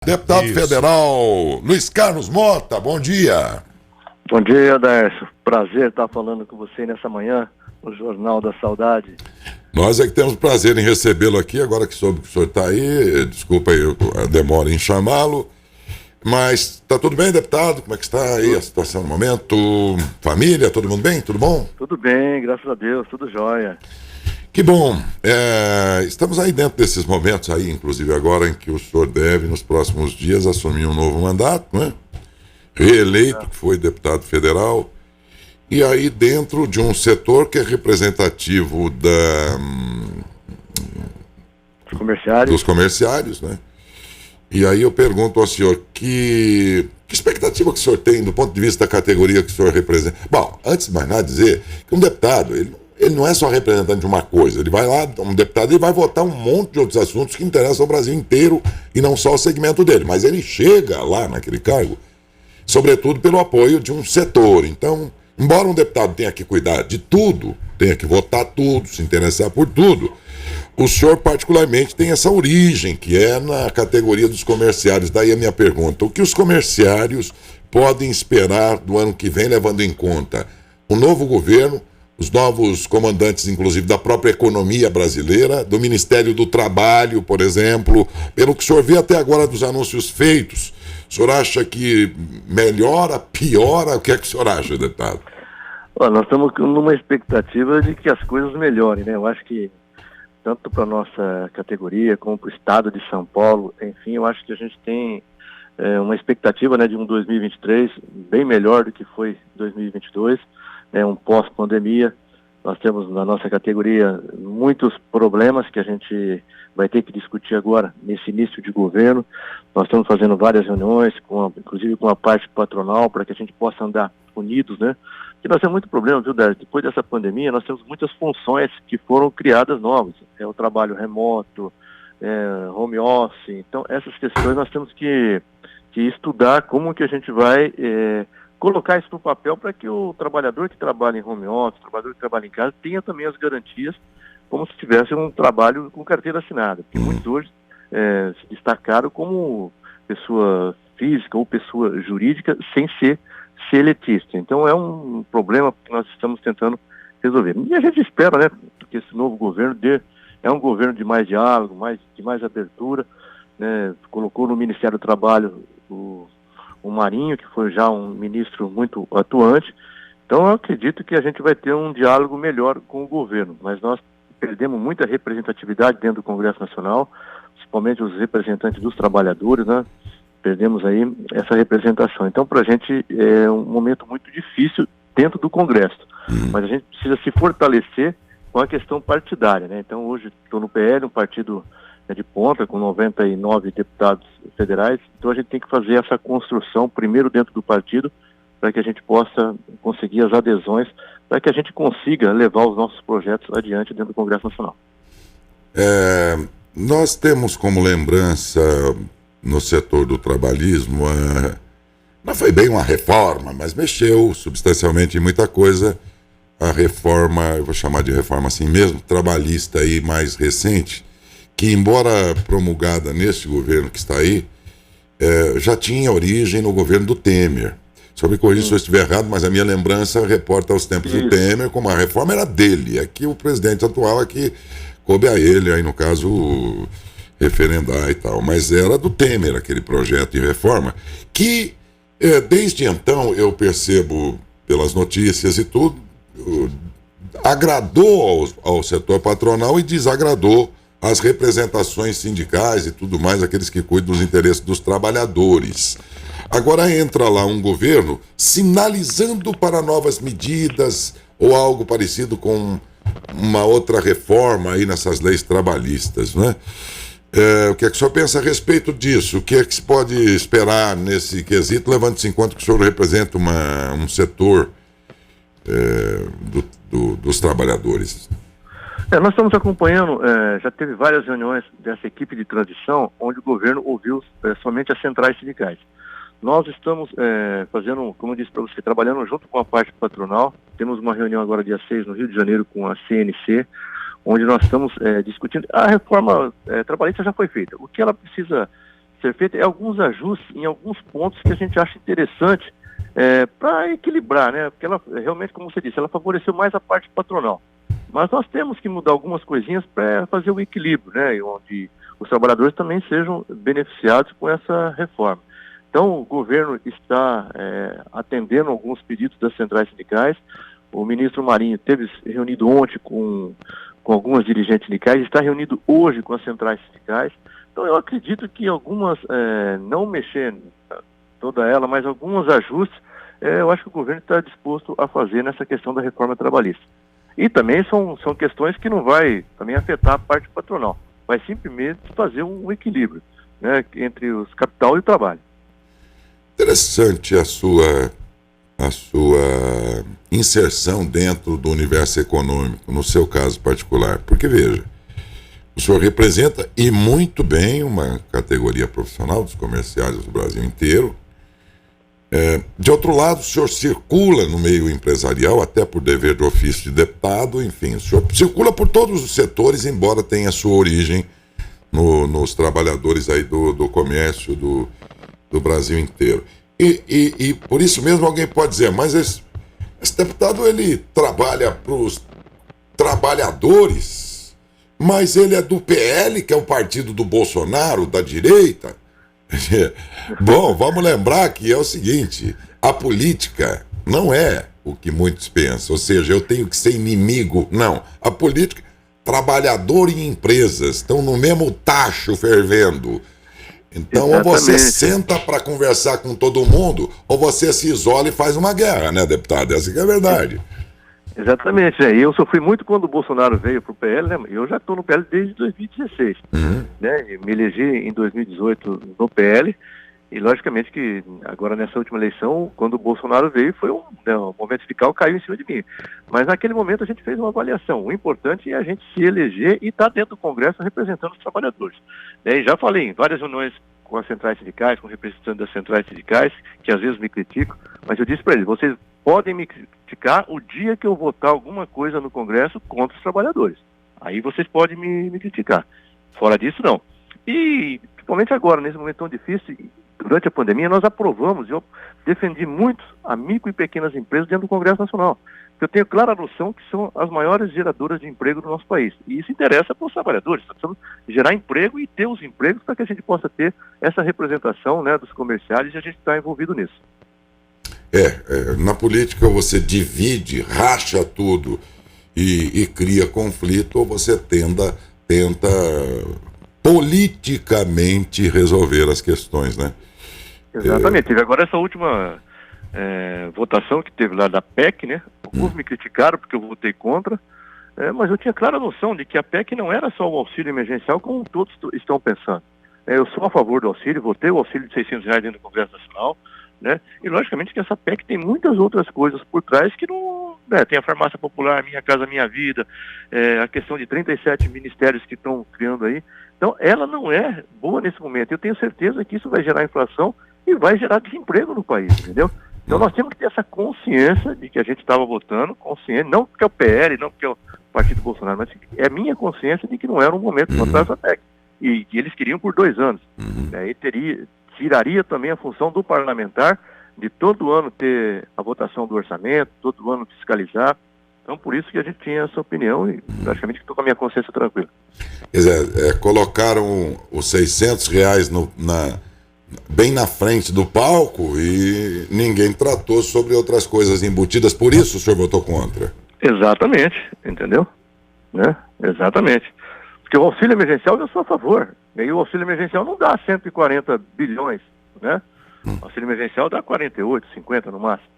Deputado Isso. Federal Luiz Carlos Mota, bom dia. Bom dia, Darcio. Prazer estar falando com você nessa manhã no Jornal da Saudade. Nós é que temos prazer em recebê-lo aqui, agora que soube que o senhor está aí, desculpa aí a demora em chamá-lo, mas está tudo bem, deputado? Como é que está aí a situação no momento? Família, todo mundo bem? Tudo bom? Tudo bem, graças a Deus, tudo jóia. Que bom. Estamos aí dentro desses momentos aí, inclusive agora em que o senhor deve, nos próximos dias, assumir um novo mandato, né? Reeleito, que foi deputado federal, e aí dentro de um setor que é representativo dos comerciários, né? E aí eu pergunto ao senhor, que expectativa que o senhor tem do ponto de vista da categoria que o senhor representa? Bom, antes de mais nada dizer que um deputado, ele não é só representante de uma coisa, ele vai lá, um deputado, ele vai votar um monte de outros assuntos que interessam ao Brasil inteiro e não só o segmento dele, mas ele chega lá naquele cargo, sobretudo pelo apoio de um setor. Então, embora um deputado tenha que cuidar de tudo, tenha que votar tudo, se interessar por tudo, o senhor particularmente tem essa origem, que é na categoria dos comerciários. Daí a minha pergunta, o que os comerciários podem esperar do ano que vem, levando em conta o novo governo, os novos comandantes, inclusive, da própria economia brasileira, do Ministério do Trabalho, por exemplo, pelo que o senhor vê até agora dos anúncios feitos, o senhor acha que melhora, piora? O que é que o senhor acha, deputado? Olha, nós estamos numa expectativa de que as coisas melhorem, né? Eu acho que tanto para a nossa categoria como para o estado de São Paulo, enfim, eu acho que a gente tem uma expectativa, né, de um 2023 bem melhor do que foi 2022, um pós-pandemia. Nós temos na nossa categoria muitos problemas que a gente vai ter que discutir agora nesse início de governo. Nós estamos fazendo várias reuniões, inclusive com a parte patronal, para que a gente possa andar unidos, né? Porque nós temos muito problema, viu, Dário? Depois dessa pandemia, nós temos muitas funções que foram criadas novas. O trabalho remoto, home office. Então, essas questões nós temos que estudar como que a gente vai colocar isso no papel para que o trabalhador que trabalha em home office, o trabalhador que trabalha em casa, tenha também as garantias como se tivesse um trabalho com carteira assinada. Porque muitos hoje se destacaram como pessoa física ou pessoa jurídica sem ser elitista. Então é um problema que nós estamos tentando resolver. E a gente espera, né, que esse novo governo é um governo de mais diálogo, de mais abertura, né? Colocou no Ministério do Trabalho o Marinho, que foi já um ministro muito atuante. Então eu acredito que a gente vai ter um diálogo melhor com o governo, mas nós perdemos muita representatividade dentro do Congresso Nacional, principalmente os representantes dos trabalhadores, né? Perdemos aí essa representação. Então, para a gente é um momento muito difícil dentro do Congresso, mas a gente precisa se fortalecer com a questão partidária, né? Então, hoje estou no PL, um partido de ponta, com 99 deputados federais, então a gente tem que fazer essa construção primeiro dentro do partido, para que a gente possa conseguir as adesões, para que a gente consiga levar os nossos projetos adiante dentro do Congresso Nacional. Nós temos como lembrança no setor do trabalhismo, não foi bem uma reforma, mas mexeu substancialmente em muita coisa, a reforma, eu vou chamar de reforma assim mesmo, trabalhista aí mais recente, que embora promulgada neste governo que está aí, já tinha origem no governo do Temer. Sobre corrigir se eu estiver errado, mas a minha lembrança reporta aos tempos do Temer, como a reforma era dele. Aqui o presidente atual, aqui coube a ele, aí no caso, referendar e tal. Mas era do Temer aquele projeto de reforma, que desde então eu percebo pelas notícias e tudo, agradou ao setor patronal e desagradou as representações sindicais e tudo mais, aqueles que cuidam dos interesses dos trabalhadores. Agora entra lá um governo sinalizando para novas medidas ou algo parecido com uma outra reforma aí nessas leis trabalhistas, né? O que é que o senhor pensa a respeito disso? O que é que se pode esperar nesse quesito, levando-se em conta que o senhor representa um setor dos trabalhadores? Nós estamos acompanhando, já teve várias reuniões dessa equipe de transição, onde o governo ouviu somente as centrais sindicais. Nós estamos fazendo, como eu disse para você, trabalhando junto com a parte patronal. Temos uma reunião agora dia 6 no Rio de Janeiro com a CNC, onde nós estamos discutindo. A reforma trabalhista já foi feita. O que ela precisa ser feito é alguns ajustes em alguns pontos que a gente acha interessante para equilibrar, né? Porque ela realmente, como você disse, ela favoreceu mais a parte patronal. Mas nós temos que mudar algumas coisinhas para fazer o equilíbrio, né? Onde os trabalhadores também sejam beneficiados com essa reforma. Então, o governo está atendendo alguns pedidos das centrais sindicais. O ministro Marinho teve reunido ontem com algumas dirigentes sindicais, está reunido hoje com as centrais sindicais. Então, eu acredito que algumas, não mexer toda ela, mas alguns ajustes, eu acho que o governo está disposto a fazer nessa questão da reforma trabalhista. E também são questões que não vai também afetar a parte patronal, vai simplesmente fazer um equilíbrio, né, entre os capital e o trabalho. Interessante a sua inserção dentro do universo econômico, no seu caso particular, porque veja, o senhor representa e muito bem uma categoria profissional dos comerciários do Brasil inteiro. De outro lado, o senhor circula no meio empresarial, até por dever de ofício de deputado, enfim, o senhor circula por todos os setores, embora tenha sua origem nos trabalhadores aí do comércio do Brasil inteiro. E por isso mesmo alguém pode dizer, mas esse deputado, ele trabalha para os trabalhadores, mas ele é do PL, que é o partido do Bolsonaro, da direita. Bom, vamos lembrar que é o seguinte, a política não é o que muitos pensam, ou seja, eu tenho que ser inimigo, não. A política, trabalhador e empresas estão no mesmo tacho fervendo. Então, exatamente. Ou você senta para conversar com todo mundo, ou você se isola e faz uma guerra, né, deputado? Essa que é a verdade. Exatamente, né? E eu sofri muito quando o Bolsonaro veio para o PL, né? Eu já estou no PL desde 2016, né? Me elegi em 2018 no PL, e logicamente que agora nessa última eleição, quando o Bolsonaro veio, foi um momento fiscal, caiu em cima de mim. Mas naquele momento a gente fez uma avaliação. O importante é a gente se eleger e estar dentro do Congresso representando os trabalhadores. E já falei em várias reuniões com as centrais sindicais, com representantes das centrais sindicais, que às vezes me criticam, mas eu disse para eles, vocês podem me criticar o dia que eu votar alguma coisa no Congresso contra os trabalhadores. Aí vocês podem me criticar. Fora disso, não. E, principalmente agora, nesse momento tão difícil, durante a pandemia, nós aprovamos, eu defendi muito a micro e pequenas empresas dentro do Congresso Nacional. Eu tenho clara noção que são as maiores geradoras de emprego do nosso país. E isso interessa para os trabalhadores. Nós precisamos gerar emprego e ter os empregos para que a gente possa ter essa representação, né, dos comerciários, e a gente está envolvido nisso. Na política você divide, racha tudo e cria conflito, ou você tenta politicamente resolver as questões, né? Exatamente. Teve agora essa última votação que teve lá da PEC, né? Alguns me criticaram porque eu votei contra, mas eu tinha clara noção de que a PEC não era só o auxílio emergencial, como todos estão pensando. Eu sou a favor do auxílio, votei o auxílio de R$600 dentro do Congresso Nacional, né? E logicamente que essa PEC tem muitas outras coisas por trás que não... tem a farmácia popular, Minha Casa Minha Vida, a questão de 37 ministérios que estão criando aí. Então, ela não é boa nesse momento. Eu tenho certeza que isso vai gerar inflação e vai gerar desemprego no país, entendeu? Então, nós temos que ter essa consciência de que a gente estava votando, consciente, não porque é o PL, não porque é o Partido Bolsonaro, mas é a minha consciência de que não era um momento de votar essa PEC. E que eles queriam por 2 anos. E tiraria também a função do parlamentar de todo ano ter a votação do orçamento, todo ano fiscalizar. Então, por isso que a gente tinha essa opinião e praticamente estou com a minha consciência tranquila. Quer dizer, colocaram os R$600 bem na frente do palco e ninguém tratou sobre outras coisas embutidas. Por isso o senhor votou contra? Exatamente, entendeu? Né? Exatamente. Porque o auxílio emergencial eu sou a favor. E aí o auxílio emergencial não dá 140 bilhões, né? O auxílio emergencial dá 48, 50 no máximo.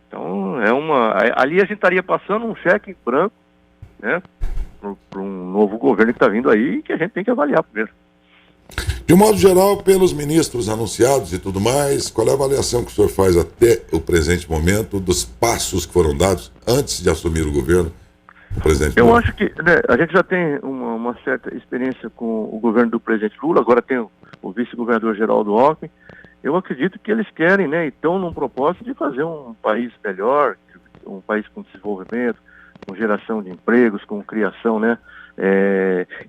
Então, ali a gente estaria passando um cheque em branco, né, para um novo governo que está vindo aí, que a gente tem que avaliar primeiro. De um modo geral, pelos ministros anunciados e tudo mais, qual é a avaliação que o senhor faz até o presente momento dos passos que foram dados antes de assumir o governo? Eu acho que a gente já tem uma certa experiência com o governo do presidente Lula, agora tem o vice-governador Geraldo Alckmin. Eu acredito que eles querem, né, e estão num propósito de fazer um país melhor, um país com desenvolvimento, com geração de empregos, com criação, né?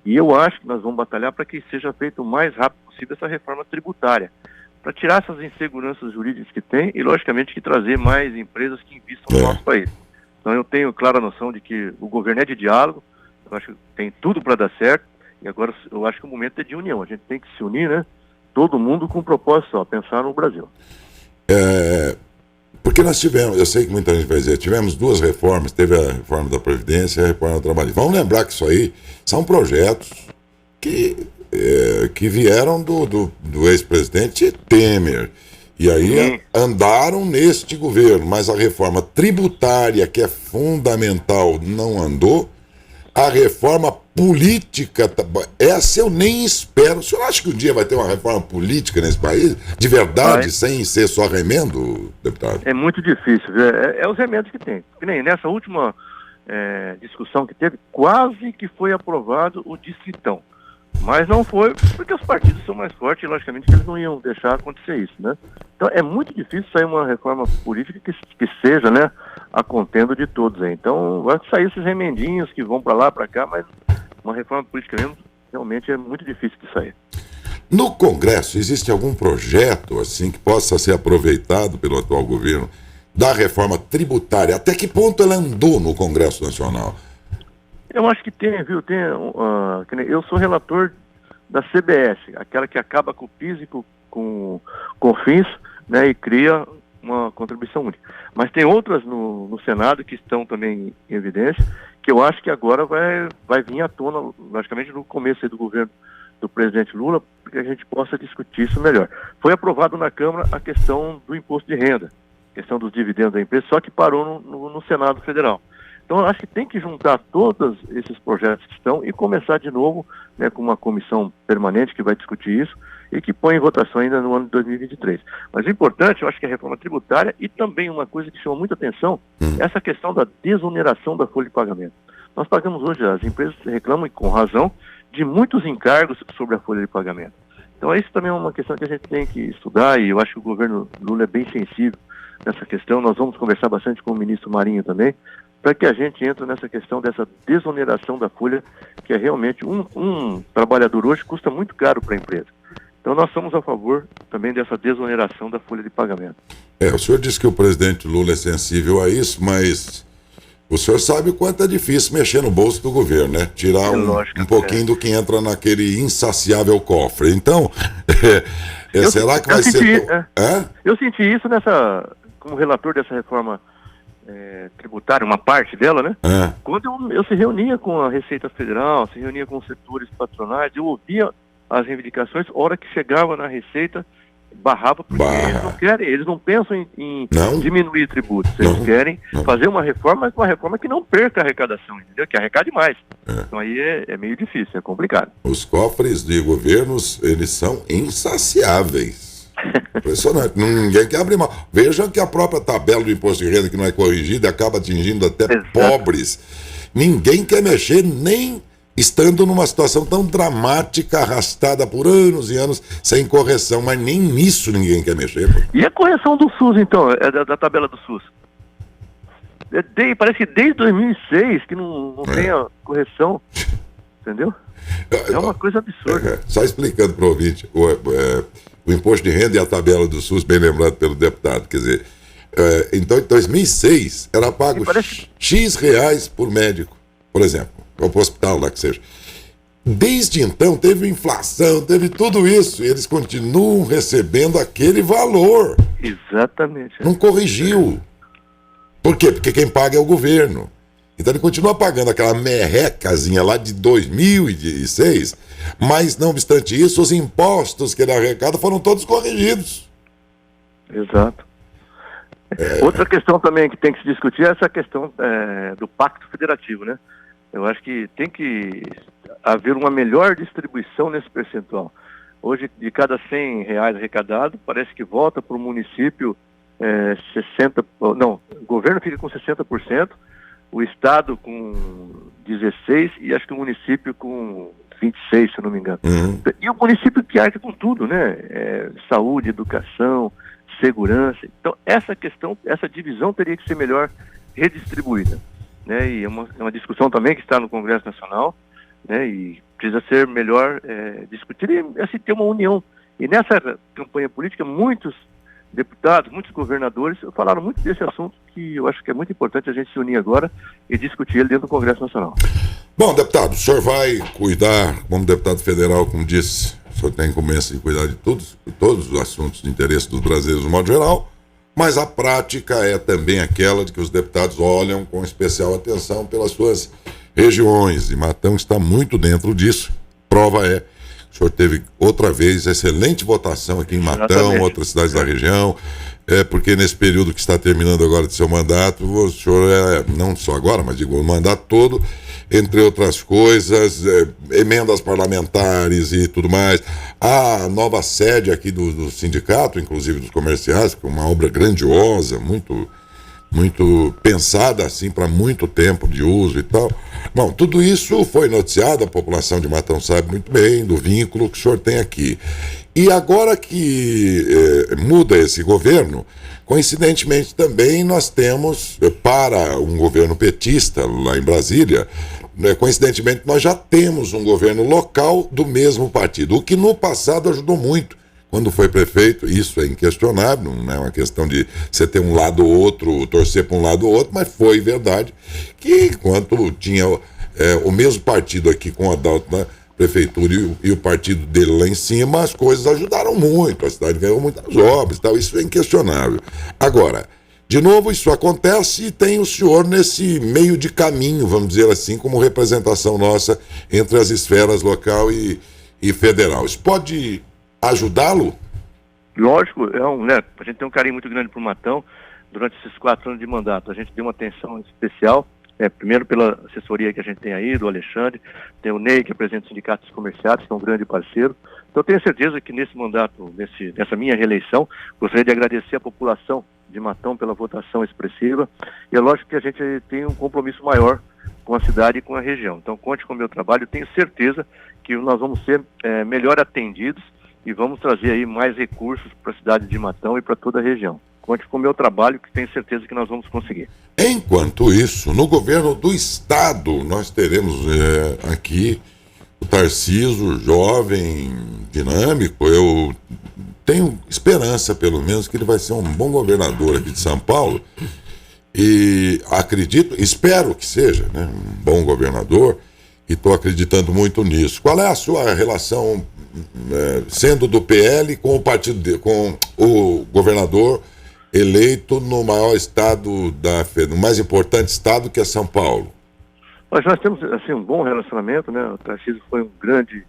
E eu acho que nós vamos batalhar para que seja feito o mais rápido possível essa reforma tributária, para tirar essas inseguranças jurídicas que tem e, logicamente, que trazer mais empresas que investam no nosso país. Então, eu tenho clara noção de que o governo é de diálogo, eu acho que tem tudo para dar certo, e agora eu acho que o momento é de união. A gente tem que se unir, né? Todo mundo com um propósito só, pensar no Brasil. Porque nós tivemos, eu sei que muita gente vai dizer, tivemos duas reformas, teve a reforma da Previdência e a reforma do Trabalho. Vamos lembrar que isso aí são projetos que vieram do ex-presidente Temer. E aí andaram neste governo, mas a reforma tributária, que é fundamental, não andou. A reforma política, essa eu nem espero. O senhor acha que um dia vai ter uma reforma política nesse país? De verdade, sem ser só remendo, deputado? É muito difícil, viu? É os remendos que tem. Que nem nessa última discussão que teve, quase que foi aprovado o distritão. Mas não foi, porque os partidos são mais fortes e, logicamente, eles não iam deixar acontecer isso, né? Então, é muito difícil sair uma reforma política que seja, né, a contento de todos aí. Então, vai sair esses remendinhos que vão para lá, para cá, mas uma reforma política mesmo, realmente é muito difícil de sair. No Congresso, existe algum projeto, assim, que possa ser aproveitado pelo atual governo da reforma tributária? Até que ponto ela andou no Congresso Nacional? Eu acho que tem, viu? Eu sou relator da CBS, aquela que acaba com o PIS e com o COFINS, né, e cria uma contribuição única. Mas tem outras no Senado que estão também em evidência, que eu acho que agora vai vir à tona, logicamente, no começo aí do governo do presidente Lula, para que a gente possa discutir isso melhor. Foi aprovado na Câmara a questão do imposto de renda, questão dos dividendos da empresa, só que parou no Senado Federal. Então, eu acho que tem que juntar todos esses projetos que estão e começar de novo, né, com uma comissão permanente que vai discutir isso e que põe em votação ainda no ano de 2023. Mas o importante, eu acho que é a reforma tributária e também uma coisa que chama muita atenção, essa questão da desoneração da folha de pagamento. Nós pagamos hoje, as empresas reclamam, e com razão, de muitos encargos sobre a folha de pagamento. Então, isso também é uma questão que a gente tem que estudar e eu acho que o governo Lula é bem sensível nessa questão. Nós vamos conversar bastante com o ministro Marinho também, para que a gente entre nessa questão dessa desoneração da folha, que é realmente um trabalhador hoje custa muito caro para a empresa. Então nós somos a favor também dessa desoneração da folha de pagamento. O senhor disse que o presidente Lula é sensível a isso, mas o senhor sabe o quanto é difícil mexer no bolso do governo, né? Tirar um pouquinho do que entra naquele insaciável cofre. Então, será que vai ser... Eu senti isso como relator dessa reforma tributária, uma parte dela, né? Quando eu se reunia com a Receita Federal, se reunia com os setores patronais, eu ouvia as reivindicações, hora que chegava na Receita, barrava, porque eles não pensam em diminuir tributos, eles querem fazer uma reforma, mas uma reforma que não perca a arrecadação, entendeu? Que arrecade mais. Então aí é meio difícil, é complicado. Os cofres de governos, eles são insaciáveis. Impressionante, ninguém quer abrir mão. Vejam que a própria tabela do imposto de renda que não é corrigida acaba atingindo até pobres. Ninguém quer mexer, nem estando numa situação tão dramática, arrastada por anos e anos, sem correção, mas nem nisso ninguém quer mexer. E a correção do SUS, então, da tabela do SUS? Parece que desde 2006 que não tem a correção, entendeu? É uma coisa absurda. Só explicando para o ouvinte, o imposto de renda e a tabela do SUS, bem lembrado pelo deputado, quer dizer, então em 2006 era pago X reais por médico, por exemplo, ou para o hospital lá que seja. Desde então teve inflação, teve tudo isso, e eles continuam recebendo aquele valor. Exatamente. Não corrigiu. Por quê? Porque quem paga é o governo. Então ele continua pagando aquela merrecazinha lá de 2006, mas não obstante isso, os impostos que ele arrecada foram todos corrigidos. Exato. Outra questão também que tem que se discutir é essa questão do pacto federativo, né? Eu acho que tem que haver uma melhor distribuição nesse percentual. Hoje, de cada R$100 arrecadado, parece que volta para o município 60%, não, o governo fica com 60%, o estado com 16% e acho que o município com 26%, se eu não me engano. E o município que arca com tudo, né? Saúde, educação, segurança. Então, essa questão, essa divisão teria que ser melhor redistribuída, né? E é uma discussão também que está no Congresso Nacional, né? E precisa ser melhor discutido e assim, ter uma união. E nessa campanha política, muitos deputados, muitos governadores falaram muito desse assunto, que eu acho que é muito importante a gente se unir agora e discutir ele dentro do Congresso Nacional. Bom, deputado, o senhor vai cuidar, como deputado federal, como disse, o senhor tem incumbência de cuidar de todos os assuntos de interesse dos brasileiros no modo geral, mas a prática é também aquela de que os deputados olham com especial atenção pelas suas regiões, e Matão está muito dentro disso. Prova é, o senhor teve outra vez excelente votação aqui em Matão, outras cidades da região, porque nesse período que está terminando agora de seu mandato, o senhor não só agora, mas digo, o mandato todo, entre outras coisas, emendas parlamentares e tudo mais, a nova sede aqui do sindicato, inclusive dos comerciais, que é uma obra grandiosa, muito pensada assim para muito tempo de uso e tal. Bom, tudo isso foi noticiado, a população de Matão sabe muito bem do vínculo que o senhor tem aqui. E agora que muda esse governo, coincidentemente também nós temos, para um governo petista lá em Brasília, coincidentemente nós já temos um governo local do mesmo partido, o que no passado ajudou muito. Quando foi prefeito, isso é inquestionável, não é uma questão de você ter um lado ou outro, torcer para um lado ou outro, mas foi verdade que enquanto tinha o mesmo partido aqui com o Adalto na prefeitura e o partido dele lá em cima, as coisas ajudaram muito, a cidade ganhou muitas obras e tal, isso é inquestionável. Agora, de novo, isso acontece e tem o senhor nesse meio de caminho, vamos dizer assim, como representação nossa entre as esferas local e federal. Isso pode ajudá-lo? Lógico, a gente tem um carinho muito grande por Matão. Durante esses 4 anos de mandato, a gente deu uma atenção especial, primeiro pela assessoria que a gente tem aí, do Alexandre, tem o Ney, que apresenta o Sindicato dos Comerciários, que é um grande parceiro. Então eu tenho certeza que nesse mandato, nessa minha reeleição, gostaria de agradecer a população de Matão pela votação expressiva, e é lógico que a gente tem um compromisso maior com a cidade e com a região. Então conte com o meu trabalho, eu tenho certeza que nós vamos ser melhor atendidos e vamos trazer aí mais recursos para a cidade de Matão e para toda a região. Conte com o meu trabalho, que tenho certeza que nós vamos conseguir. Enquanto isso, no governo do estado, nós teremos aqui o Tarcísio, jovem, dinâmico. Eu tenho esperança, pelo menos, que ele vai ser um bom governador aqui de São Paulo. E espero que seja, né, um bom governador, e estou acreditando muito nisso. Qual é a sua relação, sendo do PL, com o partido com o governador eleito no maior estado no mais importante estado, que é São Paulo? Nós temos assim um bom relacionamento, né? O Tarcísio foi um grande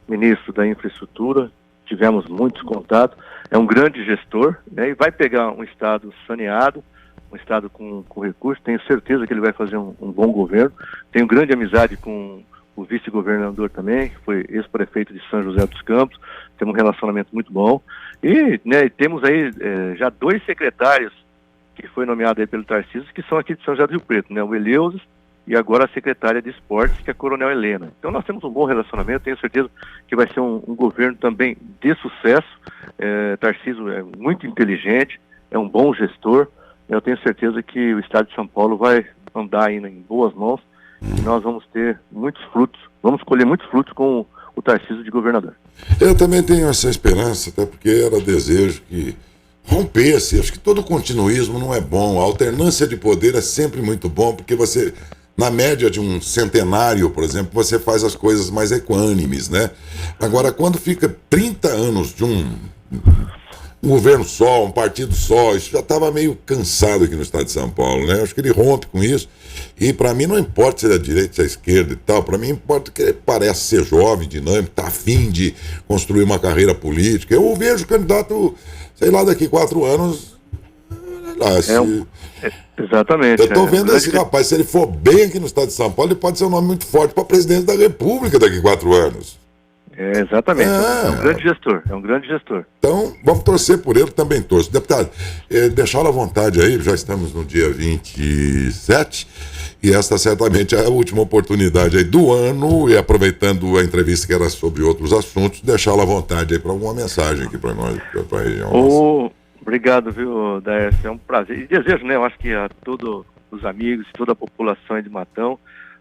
ministro da infraestrutura, tivemos muitos contatos, é um grande gestor, né? E vai pegar um estado saneado, um estado com recursos. Tenho certeza que ele vai fazer um bom governo. Tenho grande amizade com o vice-governador também, que foi ex-prefeito de São José dos Campos, temos um relacionamento muito bom. E temos aí já 2 secretários que foi nomeado aí pelo Tarcísio, que são aqui de São José do Rio Preto, né? O Eleusis e agora a secretária de esportes, que é a Coronel Helena. Então nós temos um bom relacionamento, tenho certeza que vai ser um governo também de sucesso. Tarcísio é muito inteligente, é um bom gestor. Eu tenho certeza que o estado de São Paulo vai andar ainda em boas mãos e nós vamos ter muitos frutos, vamos colher muitos frutos com o Tarcísio de governador. Eu também tenho essa esperança, até porque era desejo que rompesse. Acho que todo continuismo não é bom, a alternância de poder é sempre muito bom, porque você, na média de um centenário, por exemplo, você faz as coisas mais equânimes, né? Agora, quando fica 30 anos de um governo só, um partido só, isso já estava meio cansado aqui no estado de São Paulo, né? Acho que ele rompe com isso. E para mim não importa se é da direita, se é da esquerda e tal, para mim importa que ele parece ser jovem, dinâmico, está afim de construir uma carreira política. Eu vejo o candidato, sei lá, daqui 4 anos. Exatamente. Eu estou vendo esse rapaz, se ele for bem aqui no estado de São Paulo, ele pode ser um nome muito forte para presidente da República daqui 4 anos. Exatamente, é um grande gestor, Então, vamos torcer por ele, também torço. Deputado, deixá-lo à vontade aí, já estamos no dia 27, e esta certamente é a última oportunidade aí do ano, e aproveitando a entrevista que era sobre outros assuntos, deixá-lo à vontade aí para alguma mensagem aqui para nós, para a região. Obrigado, viu, Daércio, é um prazer. E desejo, né, eu acho que a todos os amigos, toda a população de Matão,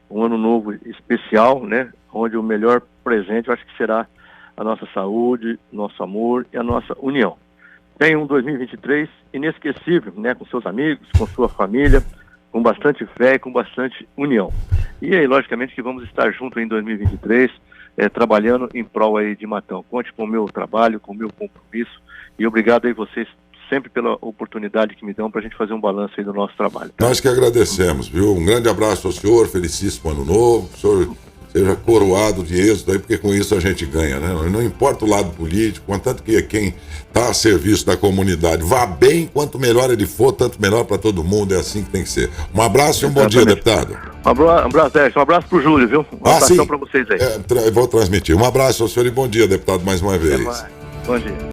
um ano novo especial, né? onde o melhor presente eu acho que será a nossa saúde, nosso amor e a nossa união. Tenha um 2023 inesquecível, né, com seus amigos, com sua família, com bastante fé e com bastante união. E aí, logicamente, que vamos estar juntos em 2023, trabalhando em prol aí de Matão. Conte com o meu trabalho, com o meu compromisso, e obrigado aí vocês sempre pela oportunidade que me dão para a gente fazer um balanço aí do nosso trabalho. Nós que agradecemos, viu? Um grande abraço ao senhor, felicíssimo ano novo, o senhor seja coroado de êxito aí, porque com isso a gente ganha, né? Não importa o lado político, contanto que quem está a serviço da comunidade vá bem, quanto melhor ele for, tanto melhor para todo mundo, é assim que tem que ser. Um abraço e um bom dia, deputado. Um abraço, Sérgio, um abraço pro Júlio, viu? Um abração para vocês aí. Vou transmitir. Um abraço ao senhor e bom dia, deputado, mais uma vez. Bom dia.